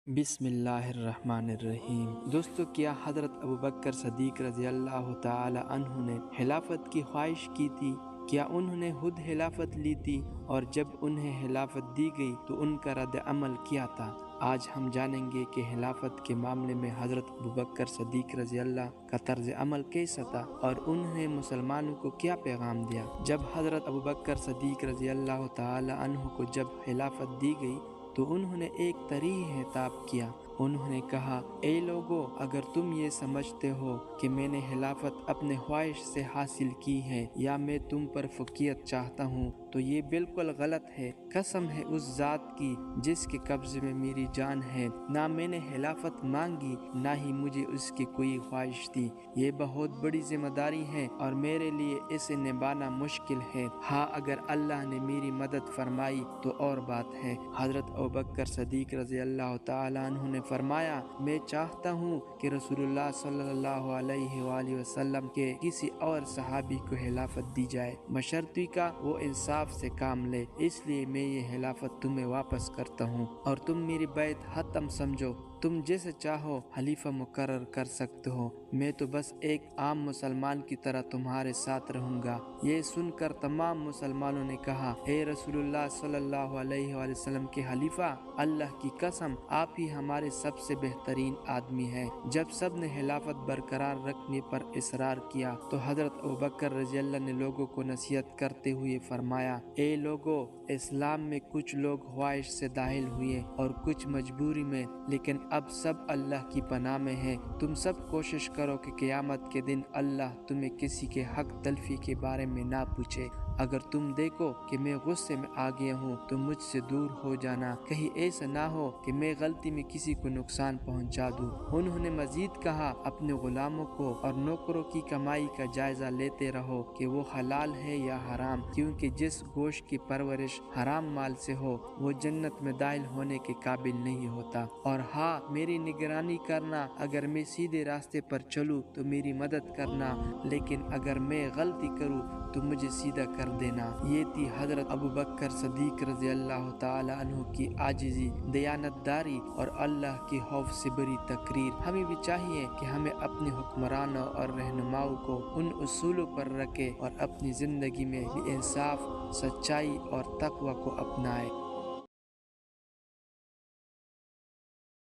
بسم اللہ الرحمن الرحیم۔ دوستو، کیا حضرت ابوبکر صدیق رضی اللہ تعالی عنہ نے خلافت کی خواہش کی تھی؟ کیا انہوں نے خود خلافت لی تھی؟ اور جب انہیں خلافت دی گئی تو ان کا رد عمل کیا تھا؟ آج ہم جانیں گے کہ خلافت کے معاملے میں حضرت ابوبکر صدیق رضی اللہ کا طرز عمل کیسا تھا اور انہوں نے مسلمانوں کو کیا پیغام دیا۔ جب حضرت ابوبکر صدیق رضی اللہ تعالی عنہ کو جب خلافت دی گئی تو انہوں نے ایک طریح خطاب کیا۔ انہوں نے کہا، اے لوگو، اگر تم یہ سمجھتے ہو کہ میں نے خلافت اپنے خواہش سے حاصل کی ہے یا میں تم پر فوقیت چاہتا ہوں تو یہ بالکل غلط ہے۔ قسم ہے اس ذات کی جس کے قبضے میں میری جان ہے، نہ میں نے خلافت مانگی نہ ہی مجھے اس کی کوئی خواہش تھی۔ یہ بہت بڑی ذمہ داری ہے اور میرے لیے اسے نبھانا مشکل ہے۔ ہاں، اگر اللہ نے میری مدد فرمائی تو اور بات ہے۔ حضرت ابوبکر صدیق رضی اللہ تعالیٰ عنہ نے فرمایا، میں چاہتا ہوں کہ رسول اللہ صلی اللہ علیہ وآلہ وسلم کے کسی اور صحابی کو خلافت دی جائے، بشرطیہ کہ وہ انصاف سے کام لے۔ اس لیے میں یہ خلافت تمہیں واپس کرتا ہوں اور تم میری بیعت ختم سمجھو۔ تم جیسے چاہو خلیفہ مقرر کر سکتے ہو، میں تو بس ایک عام مسلمان کی طرح تمہارے ساتھ رہوں گا۔ یہ سن کر تمام مسلمانوں نے کہا، اے رسول اللہ صلی اللہ علیہ وآلہ وسلم کے خلیفہ، اللہ کی قسم آپ ہی ہمارے سب سے بہترین آدمی ہیں۔ جب سب نے خلافت برقرار رکھنے پر اصرار کیا تو حضرت ابوبکر رضی اللہ نے لوگوں کو نصیحت کرتے ہوئے فرمایا، اے لوگو، اسلام میں کچھ لوگ خواہش سے داخل ہوئے اور کچھ مجبوری میں، لیکن اب سب اللہ کی پناہ میں ہیں۔ تم سب کوشش کرو کہ قیامت کے دن اللہ تمہیں کسی کے حق تلفی کے بارے میں نہ پوچھے۔ اگر تم دیکھو کہ میں غصے میں آ گیا ہوں تو مجھ سے دور ہو جانا، کہیں ایسا نہ ہو کہ میں غلطی میں کسی کو نقصان پہنچا دوں۔ انہوں نے مزید کہا، اپنے غلاموں کو اور نوکروں کی کمائی کا جائزہ لیتے رہو کہ وہ حلال ہے یا حرام، کیونکہ جس گوشت کی پرورش حرام مال سے ہو وہ جنت میں داخل ہونے کے قابل نہیں ہوتا۔ اور ہاں، میری نگرانی کرنا، اگر میں سیدھے راستے پر چلوں تو میری مدد کرنا، لیکن اگر میں غلطی کروں تو مجھے سیدھا کر دینا۔ یہ تھی حضرت ابوبکر صدیق رضی اللہ تعالی عنہ کی عاجزی، دیانتداری اور اللہ کے خوف سے بری تقریر۔ ہمیں بھی چاہیے کہ ہمیں اپنے حکمرانوں اور رہنماؤں کو ان اصولوں پر رکھیں اور اپنی زندگی میں بھی انصاف، سچائی اور تقوی کو اپنائیں۔